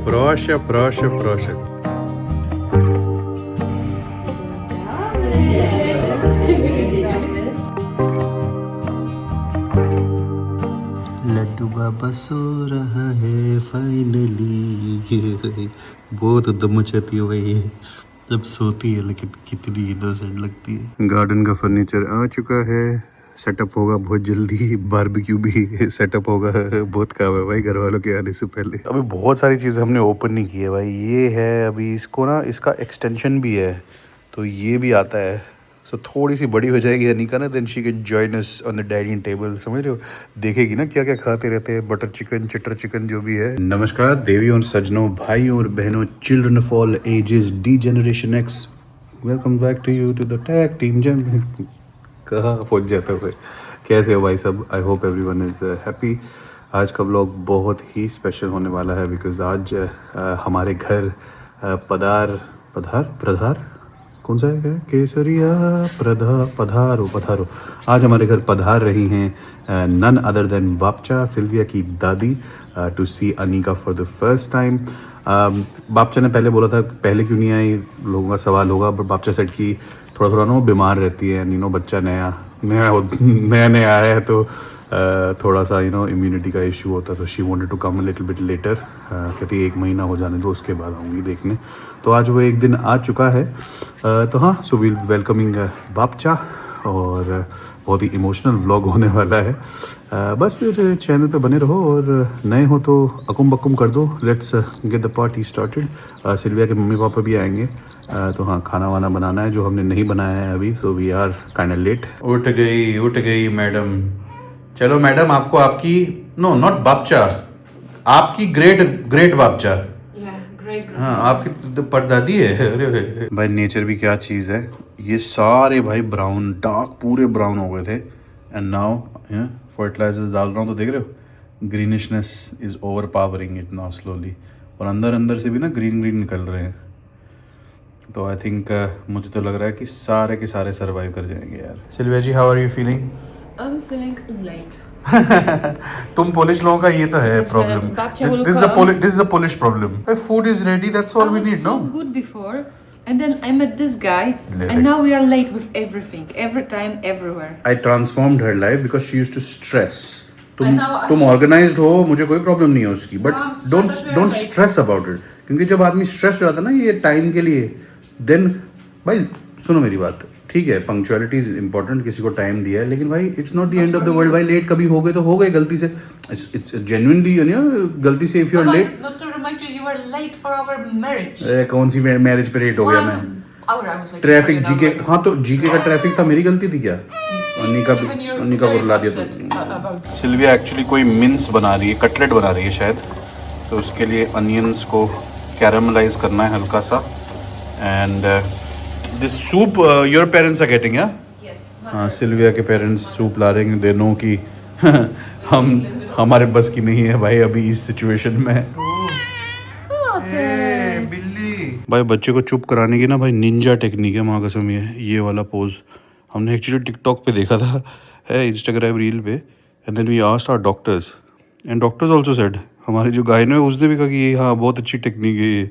Proszę, proszę, proszę. Laddu बाबा सो रहा है finally. बहुत उद्दम मचाती है भाई ये जब सोती है, लेकिन कितनी इनोसेंट लगती है। गार्डन का फर्नीचर आ चुका है, सेटअप होगा बहुत जल्दी, बारबेक्यू भी सेटअप होगा। बहुत काम है भाई घर वालों के आने से पहले। अभी बहुत सारी चीज़ें हमने ओपन नहीं की है भाई। ये है अभी, इसको ना इसका एक्सटेंशन भी है, तो ये भी आता है। सो थोड़ी सी बड़ी हो जाएगी अनिका ना, then she can join us on the dining table. समझ रहे हो, देखेगी ना क्या क्या खाते रहते हैं, बटर चिकन, चटर चिकन, जो भी है। नमस्कार देवी और सज्जनों, भाइयों और बहनों, children of all ages, the generation X, welcome back to you to the tag team jam. कहाँ पहुँच जाता है। कैसे हो भाई सब? I hope everyone is happy. आज का व्लॉग बहुत ही स्पेशल होने वाला है, बिकॉज आज हमारे घर पधार कौन सा है, केसरिया पधारो। आज हमारे घर पधार रही हैं नन अदर देन बापचा, सिल्विया की दादी, to see Anika for the first time. बापचा ने पहले बोला था पहले क्यों नहीं आई, लोगों का सवाल होगा, बट बापचा सेट की थोड़ा ना वो बीमार रहती है, बच्चा नया आया है, तो थोड़ा सा इम्यूनिटी का इशू होता है, तो she wanted to come little bit later. कहती 1 महीना हो जाने दो, उसके बाद आऊँगी देखने। तो आज वो 1 दिन आ चुका है। तो हाँ, सो वील वेलकमिंग बापचा, और बहुत ही इमोशनल व्लॉग होने वाला है। बस फिर चैनल पे बने रहो, और नए हो तो अकुम बकुम कर दो। Let's get the party started. Sylvia के मम्मी पापा भी आएंगे, तो हाँ, खाना वाना बनाना है जो हमने नहीं बनाया है अभी, so we are kind of late. उठ गई मैडम। चलो मैडम, आपको आपकी नो नॉट बापचा, आपकी ग्रेट बापचा, हाँ आपकी तो परदादी है। अरे भाई, नेचर भी क्या चीज़ है। ये सारे भाई ब्राउन, डार्क पूरे ब्राउन हो गए थे, एंड नाउ फर्टिलाइजर्स डाल रहा हूँ तो देख रहे हो, greenishness is overpowering it now slowly, और अंदर से भी ना ग्रीन निकल रहे हैं। तो आई थिंक मुझे तो लग रहा है कि सारे के सारे सर्वाइव कर जाएंगे यार। सिल्विया जी, how are you feeling? I'm feeling late. तुम पोलिश लोगों का ये तो है problem. This is a Polish problem. If food is ready, that's all we need, no? I was so good before, and then I met this guy, and now we are late with everything, every time, everywhere. I transformed her life because she used to stress. तुम organized हो, मुझे कोई problem नहीं है उसकी, but don't stress about it. क्योंकि जब आदमी स्ट्रेस हो जाता है ना ये टाइम के लिए, देन भाई सुनो मेरी बात, ठीक है पंक्चुअलिटी इज इंपॉर्टेंट, किसी को टाइम दिया है, लेकिन भाई it's not the end of the world. भाई लेट कभी हो गए तो हो गए, गलती से, इट्स जेन्युइनली गलती से। If you are late, Not to remind you, you were late for our marriage. कौन सी मैरिज पे लेट हो गया मैं? 1 hour I was waiting. Traffic GK, हाँ तो जीके का ट्रैफिक था, मेरी गलती थी क्या? अनिका को रुला दिया तो। सिल्विया एक्चुअली कोई मिन्स बना रही है, कटलेट बना रही है शायद, तो उसके लिए अनियंस को कैरामलाइज करना है हल्का सा। And this soup your parents are getting, या? हाँ, सिल्विया के पेरेंट्स सूप ला रहे हैं। दे नो कि हमारे बस की नहीं है भाई अभी इस सिचुएशन में। बिल्ली भाई, बच्चे को चुप कराने की ना भाई निंजा टेक्निक है, माँ कसम। ये वाला पोज हमने एक्चुअली टिकटॉक पे देखा था, है इंस्टाग्राम रील पे, and then we asked our doctors, and doctors also said, हमारी जो गायन है उसने भी कहा कि हाँ बहुत अच्छी टेक्निक है ये,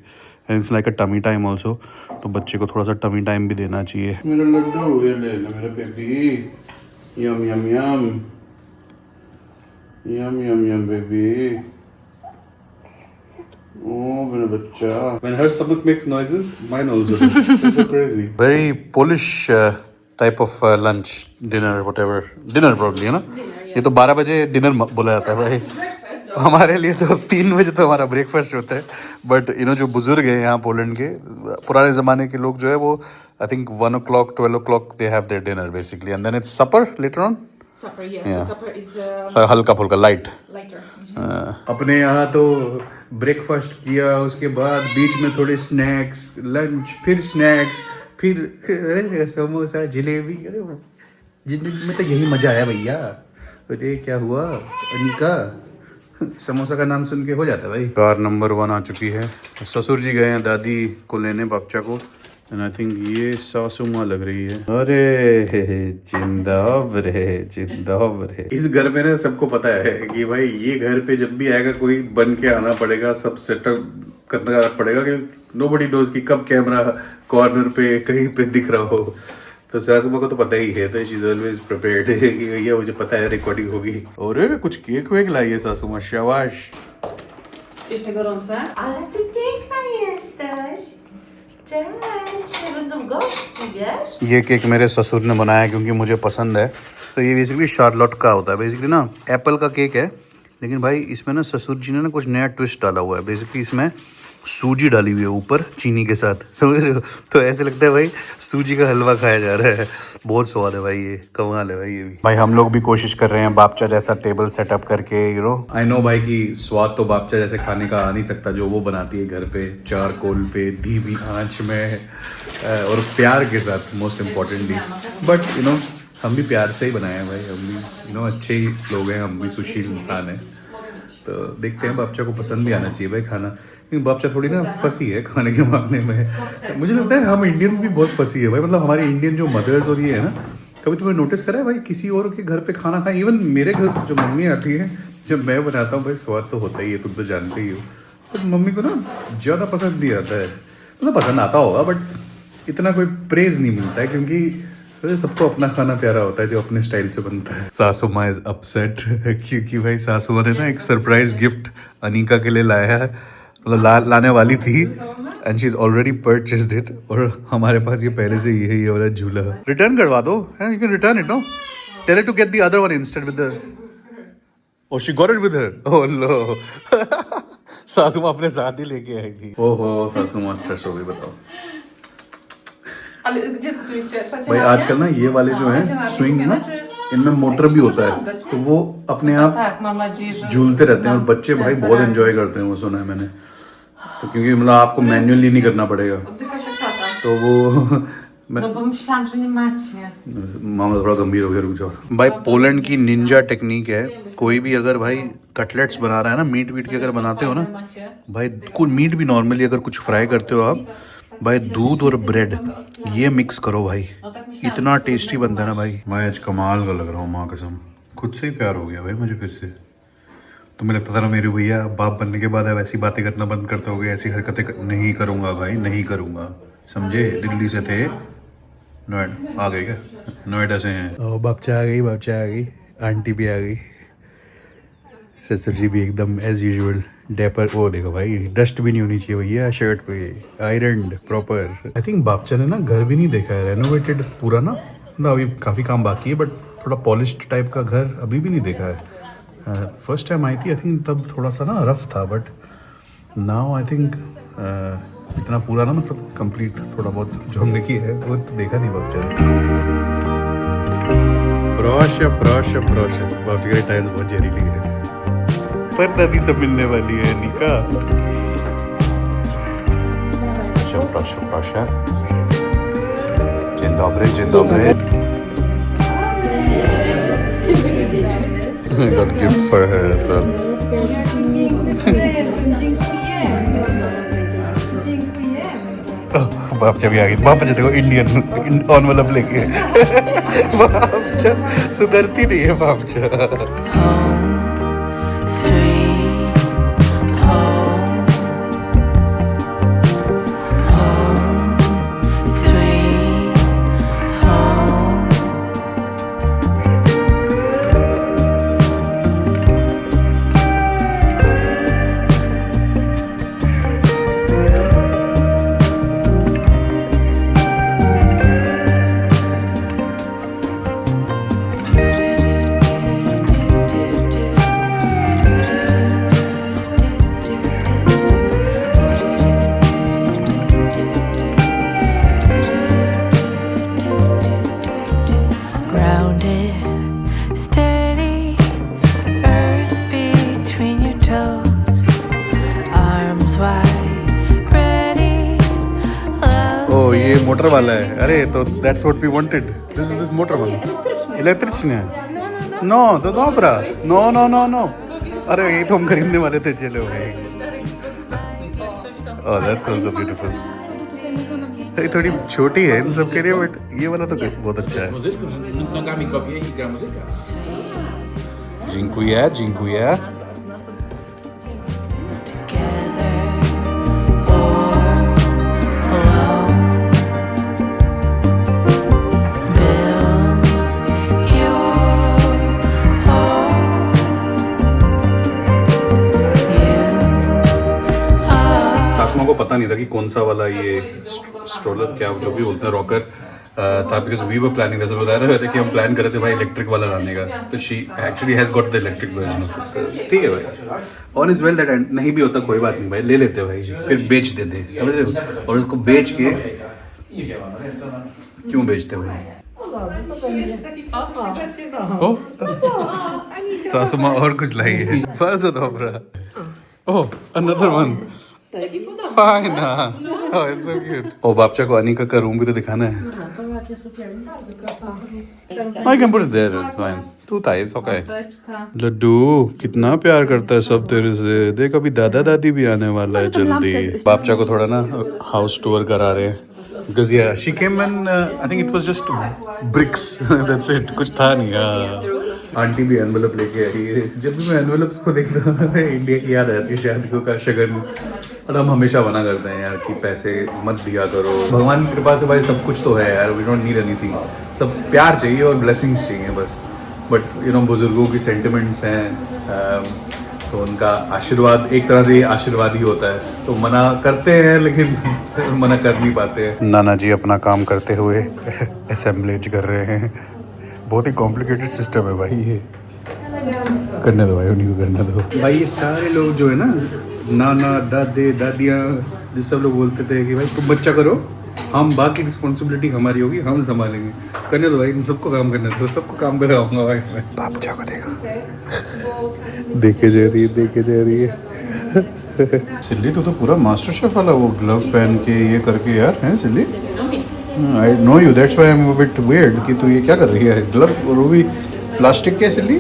and it's like a tummy time also. तो बच्चे को थोड़ा सा टमी टाइम भी देना चाहिए। मेरा लड्डू, ये ले ले मेरा बेबी, यम यम यम यम यम यम बेबी, oh मेरा बच्चा। When her stomach makes noises, mine also does. It's so crazy. Very Polish type of lunch, dinner, whatever. Dinner probably, है ना? ये तो 12 बजे डिनर बोला जाता है भाई। हमारे लिए तो 3 बजे तो हमारा ब्रेकफास्ट होता है, बट जो बुजुर्ग हैं यहाँ पोलैंड के, पुराने ज़माने के लोग जो है वो I think 1 o'clock 12 o'clock they have their dinner basically, and then it's supper later on. Supper, yeah. So supper is हल्का फुल्का लाइट। lighter. अपने यहाँ तो ब्रेकफास्ट किया, उसके बाद बीच में थोड़े स्नैक्स, लंच, फिर स्नैक्स, फिर समोसा, जलेबी। अरे जिंदगी में तो यही मजा आया भैया। अरे क्या हुआ अनिका, समोसा का नाम सुन के हो जाता है भाई। कार नंबर 1 आ चुकी है, ससुर जी गए हैं दादी को लेने, बापचा को, एंड आई थिंक ये सासू माँ लग रही है। अरे जिंदाब रे। इस घर में ना सबको पता है कि भाई ये घर पे जब भी आएगा कोई बन के आना पड़ेगा, सब सेटअप करना पड़ेगा कि नोबडी नोज कि कब कैमरा कॉर्नर पे कहीं पे दिख रहा हो। तो सासू माँ को तो पता ही है, तो शी इज ऑलवेज प्रिपेयर्ड कि भैया मुझे पता है रिकॉर्डिंग होगी। और कुछ केक वेक लाई है सासू माँ, शाबाश। Jeszcze gorące? Ale ty piękna jesteś. Cześć, nie będą gości, wiesz? ये केक मेरे ससुर ने बनाया है क्योंकि मुझे पसंद है। तो ये बेसिकली शार्लोट का होता है, बेसिकली ना एप्पल का केक है, लेकिन भाई इसमें ना ससुर जी ने ना कुछ नया ट्विस्ट डाला हुआ है। बेसिकली इसमें सूजी डाली हुई है ऊपर चीनी के साथ, समझ रहे हो? तो ऐसे लगता है भाई सूजी का हलवा खाया जा रहा है। बहुत स्वाद है भाई, ये कमाल है भाई। ये भी भाई हम लोग भी कोशिश कर रहे हैं बापचा जैसा टेबल सेटअप करके, यू नो। आई नो भाई कि स्वाद तो बापचा जैसे खाने का आ नहीं सकता जो वो बनाती है घर पे, चारकोल पे धीमी आंच में और प्यार के साथ, most importantly. But you know हम भी प्यार से ही बनाए हैं भाई, हम भी यू नो अच्छे ही लोग हैं, हम भी सुशील इंसान हैं। तो देखते हैं, बापचा को पसंद भी आना चाहिए भाई खाना, क्योंकि बापचा थोड़ी ना फंसी है खाने के मामले में। मुझे लगता है हम इंडियंस भी बहुत फंसी है भाई, मतलब हमारी इंडियन जो मदर्स और ये है ना, कभी तुमने नोटिस करा है भाई किसी और के घर पे खाना खाएं? इवन मेरे घर जो मम्मी आती है, जब मैं बनाता हूँ भाई स्वाद तो होता ही है, तुम तो जानते ही हो। तो मम्मी को ना ज़्यादा पसंद भी आता है, मतलब पसंद आता होगा बट इतना कोई प्रेज नहीं मिलता है, क्योंकि सबको अपना खाना प्यारा होता है जो अपने स्टाइल से बनता है। सासू माँ इज अपसेट क्योंकि भाई सासू माँ ने ना एक सरप्राइज गिफ्ट अनिका के लिए लाया है, मतलब लाने वाली थी, and she is already purchased it. और हमारे पास ये पहले से ही है, ये वाला झूला। रिटर्न करवा दो, है you can return it, no tell her to get the other one instead with the, oh she got it with her, oh लो। सासू माँ अपने साथ ही लेके आएगी। ओहो सासू माँ स्ट्रेस हो गई, बताओ। भाई आजकल ना ये वाले जो हैं स्विंग्स ना, इनमें मोटर भी होता है, तो वो अपने आप Tak, mam nadzieję, że... झूलते रहते हैं और बच्चे भाई बहुत एंजॉय करते हैं, वो सुना है मैंने। तो क्योंकि मतलब आपको मैन्युअली नहीं करना पड़ेगा, तो वो No bo myślałam, że nie macie. मामला थोड़ा गंभीर हो गया, रुक जाओ। भाई पोलैंड की निंजा टेक्निक है, कोई भी अगर भाई कटलेट्स बना रहा है ना, मीट वीट के अगर बनाते हो ना भाई, कोई मीट भी नॉर्मली अगर कुछ फ्राई करते हो आप भाई, दूध और ब्रेड ये मिक्स करो भाई, इतना टेस्टी बनता है ना भाई। मैं आज कमाल का लग रहा हूँ, माँ कसम, खुद से ही प्यार हो गया भाई मुझे फिर से। तो मुझे लगता था ना मेरे भैया बाप बनने के बाद अब ऐसी बातें करना बंद करते हो गए, ऐसी हरकतें नहीं करूँगा भाई, नहीं करूँगा, समझे? दिल्ली से थे, नोएडा आ गए क्या? नोएडा से हैं। और बापचा आ गई, बापचा आ गई, आंटी भी आ गई, ससुर जी भी एकदम एज यूजुअल डेपर। वो देखो भाई डस्ट भी नहीं होनी चाहिए भैया शर्ट पे, ironed proper. I think Bapcha ने ना घर भी नहीं देखा है रेनोवेटेड पूरा ना, अभी काफ़ी काम बाकी है, बट थोड़ा पॉलिश्ड टाइप का घर अभी भी नहीं देखा है। फर्स्ट टाइम आई थी आई थिंक, तब थोड़ा सा ना रफ था, बट नाउ आई थिंक इतना पूरा ना, मतलब कंप्लीट थोड़ा बहुत जो हमने की है वो तो देखा नहीं बापचा ने। बापचा के टाइल्स बहुत जहरीली है, पर अभी सब मिलने वाली है निका। Proszę. Dzień dobry, dzień dobry. I got gift for her as well. Bapcha भी आ गई, बापचा देखो इंडियन ऑन वाला लेके। बापचा सुधरती नहीं है बापचा। मोटर वाला है, अरे तो that's what we wanted. This is this motor one. Elektryczny. No, to dobra. No. अरे ये तो हम खरीदने वाले थे, चलो भाई। Oh, that's also beautiful. ये थोड़ी छोटी है इन सब के लिए, बट ये वाला तो बहुत अच्छा है। Dziękuję. को पता नहीं था कि कौन सा वाला ये स्ट्रोलर क्या जो भी बोलते हैं रॉकर था, बिकॉज वी वर प्लानिंग, जैसे बताया ना कि हम प्लान कर रहे थे भाई इलेक्ट्रिक वाला लाने का, तो she actually has got the electric version of it. ठीक है भाई, ऑन इज वेल दैट, नहीं भी होता कोई बात नहीं भाई, ले लेते भाई, फिर बेच देते, समझ रहे हो, और उसको बेच के क्यों बेचते भाई? सासू माँ और कुछ लाई है, फर्ज dobra. Oh, another one. Fine. Oh, it's so cute. Oh, Bapcha को अनिका का रूम भी तो दिखाना है. I can put it there. It's fine. तू था, it's okay. लड्डू कितना प्यार करता है सब तेरे से. देख अभी दादा दादी भी आने वाला है जल्दी. बापचा को थोड़ा ना हाउस टूर करा रहे हैं. Because yeah, she came and I think it was just bricks. That's it. कुछ था नहीं. आंटी भी एनवेलप लेके आई है. जब भी मैं एनवेलप्स को देखता हूँ ना, इंडिया की याद आती है शादियों का शगन. और हम हमेशा मना करते हैं यार कि पैसे मत दिया करो. भगवान की कृपा से भाई सब कुछ तो है यार. We don't need anything. सब प्यार चाहिए और ब्लेसिंग्स चाहिए बस. बट यू नो बुजुर्गों की सेंटिमेंट्स हैं, तो उनका आशीर्वाद एक तरह से आशीर्वाद ही होता है. तो मना करते हैं लेकिन मना कर नहीं पाते हैं. नाना जी अपना काम करते हुए असेंबलेज कर रहे हैं. बहुत ही कॉम्प्लिकेटेड सिस्टम है भाई ये. करने दो भाई, उन्हीं को करने दो भाई. ये सारे लोग जो है ना, नाना दादे दादियाँ, जो सब लोग बोलते थे कि भाई तुम बच्चा करो, हम बाकी रिस्पॉन्सिबिलिटी हमारी होगी, हम संभालेंगे. करने दो भाई, इन सबको काम करने दो, सबको काम कराऊंगा भाई मैं. बापचा को देखो, देखे जा रही है, देखे जा रही है. सिल्ली तो पूरा मास्टर शेफ वाला वो ग्लव पहन के ये करके यार है silly. I know you, that's why I am a bit weird कि तू ये क्या कर रही है. ग्लव और वो भी प्लास्टिक के silly.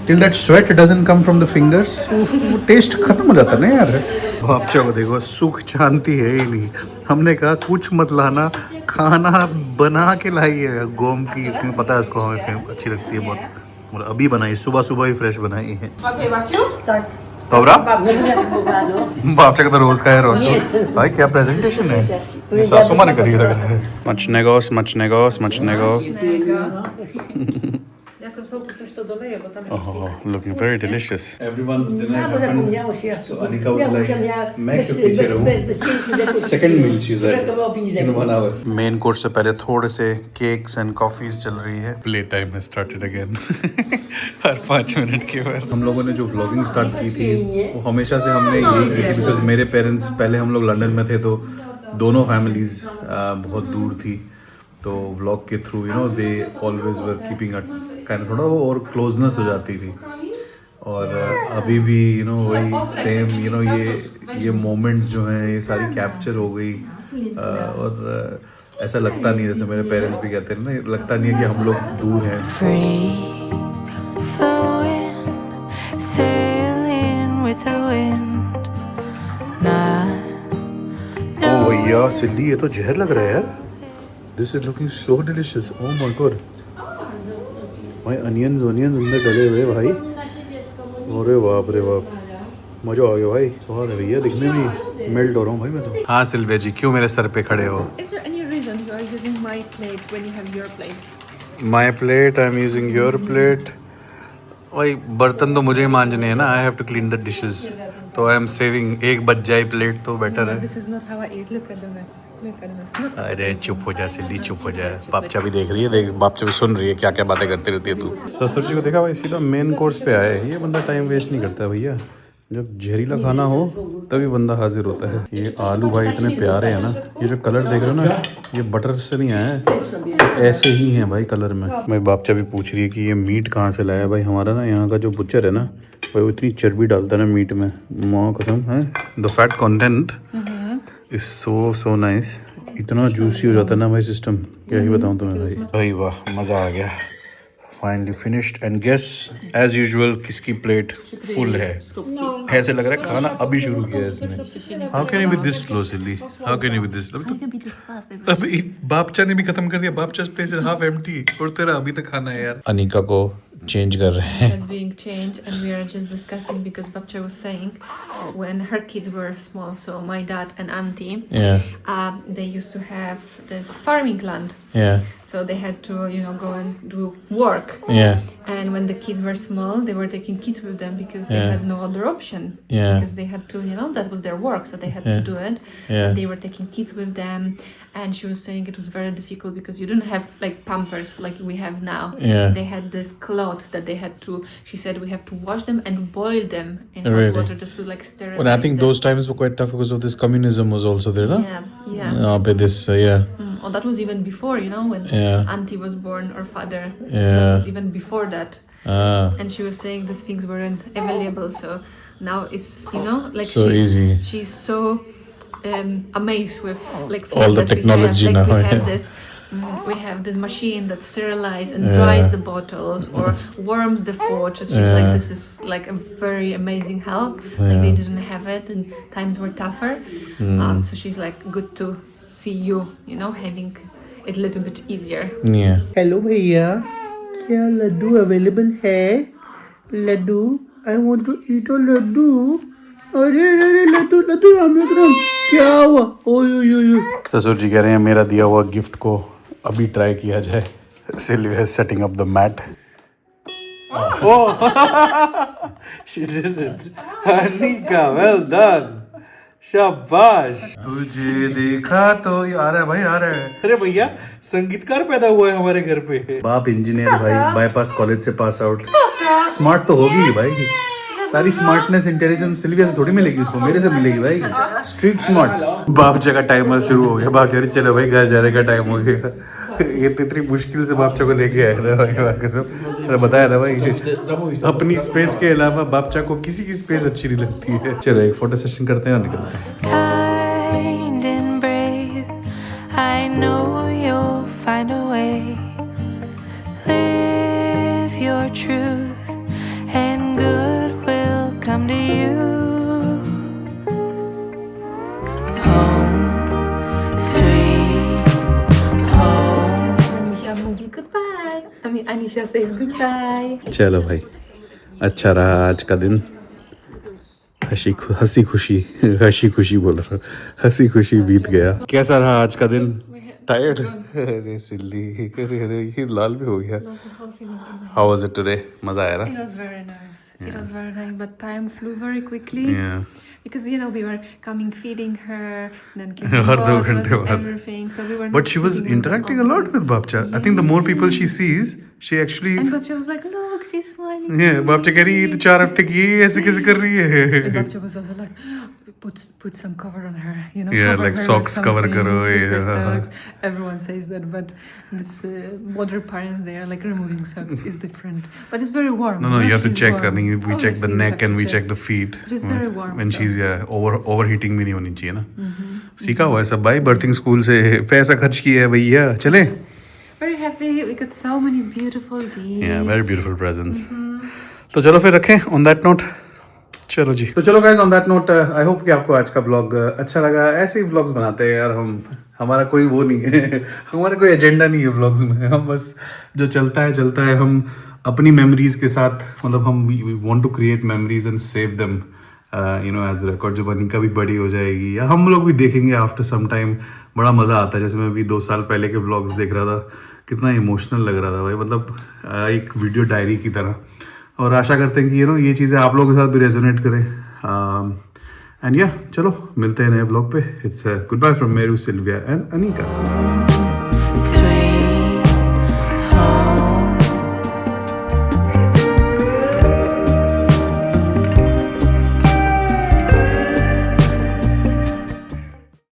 Till that sweat doesn't come from the fingers, वो टेस्ट खत्म हो जाता ना यार. बापचा को देखो, सुख शांति है ही नहीं. हमने कहा कुछ मत लाना, खाना बना के लाई है गोम की, क्योंकि पता है इसको हमें अच्छी लगती है बहुत. और अभी बनाई, सुबह सुबह ही फ्रेश बनाई है. तोबरा बापचा का तो रोज का है रोज. भाई क्या प्रेजेंटेशन है, ये सासू माँ ने करी लग रहा है. Much negos, much negos, much nego. Oh, looking very delicious. Everyone's dinner happened. So Anika was like, मैं क्यों पीछे रहूँ? Second meal she's had in 1 hour. Main course से पहले थोड़े से cakes and coffees चल रही है. Play time has started again. Her 5 minute के बाद. हम लोगों ने जो vlogging start की थी, वो हमेशा से हमने यही की थी, because मेरे parents पहले हम लोग लंदन में थे, तो दोनों families बहुत दूर थी. तो व्लॉग के through you know they always were keeping a kind, थोड़ा वो और क्लोजनेस हो जाती थी. और अभी भी यू नो वही सेम यू नो ये मोमेंट्स जो हैं ये सारी कैप्चर हो गई. और ऐसा लगता नहीं, जैसे मेरे पेरेंट्स भी कहते हैं ना, लगता नहीं है कि हम लोग दूर हैं. ओ भैया सिल्ली, ये तो जहर लग रहा है यार. This is looking so delicious. Oh my god. भाई onions अंदर डले हुए भाई. अरे बाप रे बाप, मजा आ गया भाई. स्वाद है भैया, दिखने में मेल्ट हो रहा हूँ भाई मैं तो. हाँ सिल्विया जी, क्यों मेरे सर पे खड़े हो? Is there any reason you are using my plate when you have your plate? My plate, I'm using your plate. भाई बर्तन तो मुझे ही मांजने हैं ना. I have to clean the dishes. तो आई एम सेविंग, एक बच जाए प्लेट तो बेटर है. This is not how I eat. Look at the mess. Look at the mess. Not अरे चुप हो जा सिल्ली, चुप हो जा. बापचा भी देख रही है, देख बापचा भी सुन रही है क्या क्या बातें करती रहती है तू. ससुर जी को देखा भाई, सीधा मेन कोर्स पे आया है. ये बंदा टाइम वेस्ट नहीं करता भैया. जब जहरीला खाना हो तभी बंदा हाजिर होता है. ये आलू भाई इतने प्यारे हैं ना. ये जो कलर देख रहे हो ना, ये बटर से नहीं आया है, ऐसे ही हैं भाई कलर में. भाई बापचा भी पूछ रही है कि ये मीट कहाँ से लाया. भाई हमारा ना यहाँ का जो बुचर है ना, भाई वो इतनी चर्बी डालता है ना मीट में, माँ कसम है. The fat content is so nice. इतना जूसी हो जाता है ना भाई सिस्टम, क्या ही बताऊँ तुम्हें भाई. भाई वाह, मज़ा आ गया. Finally finished. And guess as usual किसकी प्लेट फुल है. ऐसे लग रहा है खाना अभी शुरू किया है इसने. How can you be this slow silly, how can you be this. अभी बापचा ने भी खत्म कर दिया. बापचा's प्लेस इज हाफ एम्प्टी और तेरा अभी तक खाना है यार. अनिका को चेंज कर रहे हैं. is being changed, and we are just discussing because Babcha was saying when her kids were small, so my dad and auntie, they used to have this farming land. Yeah. So they had to, you know, go and do work. Yeah. And when the kids were small, they were taking kids with them because they Yeah. had no other option. Yeah. Because they had to, that was their work, so they had to do it. Yeah. And they were taking kids with them. And she was saying it was very difficult because you didn't have like Pampers like we have now. Yeah. They had this cloth that they had to, she said, we have to wash them and boil them in hot Really? water just to like sterilize Well, I think them. those times were quite tough because of this communism was also there, no? Yeah. But this, yeah. Oh, that was even before, when Yeah. Auntie was born or father. So Yeah. that was even before that. Ah. And she was saying these things weren't available, so now it's like So easy. she's so amazed with like All things the that technology we have. now, Like we have yeah. this we have this machine that sterilizes and dries the bottles or warms the food. So she's like, this is like a very amazing help. Like they didn't have it and times were tougher. So she's like, good to see you having it a little bit easier. Yeah. Hello भैया, क्या laddu available है? Laddu, I want to eat a laddu. अरे अरे लड्डू लड्डू राम, क्या हुआ? OYO. ससुर जी कह रहे हैं मेरा दिया हुआ गिफ्ट को अभी ट्राई किया जाए. Sylvia is setting up the mat. She did it. Anika, well done. शाबाश. तुझे देखा तो आ रहा है भाई, आ रहा है. अरे भैया संगीतकार पैदा हुआ है हमारे घर पे. बाप इंजीनियर भाई, बाईपास कॉलेज से पास आउट. स्मार्ट तो होगी ही भाई. सारी स्मार्टनेस इंटेलिजेंस सिल्विया से थोड़ी मिलेगी, इसको मेरे से मिलेगी भाई. Street smart. बापचा का टाइमर शुरू हो गया. बापचा चलो भाई घर जाने का टाइम हो गया. ये तो इतनी मुश्किल से बापचा को लेके आया ना भाई, कसम बताया ना भाई. अपनी स्पेस के अलावा बापचा को किसी की स्पेस अच्छी नहीं लगती है. चलो एक फोटो सेशन करते हैं और निकलते हैं. Kind and brave, I know you'll find a way. Live your truth, and good will come to you. Home, sweet home. Anisha movie goodbye. I mean Anisha says goodbye. चलो भाई, अच्छा रहा आज का दिन. हंसी खुशी बोल रहा हूँ. हंसी खुशी बीत गया. कैसा रहा आज का दिन? टायर्ड? अरे सिल्ली, अरे ये लाल भी हो गया. How was it today? मजा आया ना? It was very nice. It was very nice, but time flew very quickly. Yeah. Because we were coming feeding her, then हर 2 घंटे बाद. everything. So we were. But not she was feeding her interacting a all the lot time. with Babcha. I think the more people she sees, she actually. And Babcha was like, look, she's smiling. Yeah, Babcha कह रही है ये तो 4 हफ्ते की है, ऐसे कैसे कर रही And है? Babcha was also like, put some cover on her, Yeah, cover like her socks with cover something, karo, with her yeah. socks. Everyone says that, but this modern parents, they are like removing socks is different. But it's very warm. No, you have to She's check. warm. I mean, we check the Obviously, neck have and to we check the feet. But it's very warm. When so. she's overheating भी नहीं होनी चाहिए ना. सीखा हुआ है सब भाई बर्थिंग स्कूल से. पैसा खर्च किया है भैया. चले. Very happy. We got so many beautiful deeds. Yeah, very beautiful presents. तो चलो फिर रखें on that note. चलो जी. तो चलो guys on that note, I hope कि आपको आज का vlog अच्छा लगा. ऐसे ही vlogs बनाते हैं यार हम. हमारा कोई वो नहीं है. हमारा कोई एजेंडा नहीं है vlogs में. हम बस जो चलता है हम अपनी मेमोरीज के साथ, मतलब हम we want to create memories and save them as record. जब अनिका भी बड़ी हो जाएगी या हम लोग भी देखेंगे आफ्टर सम टाइम, बड़ा मज़ा आता है. जैसे मैं अभी 2 साल पहले के व्लॉग्स देख रहा था, कितना इमोशनल लग रहा था भाई. मतलब एक वीडियो डायरी की तरह. और आशा करते हैं कि ये चीज़ें आप लोगों के साथ भी रेजोनेट करें. एंड चलो मिलते हैं नए व्लॉग पे. It's good bye from Meru, Sylvia and Anika.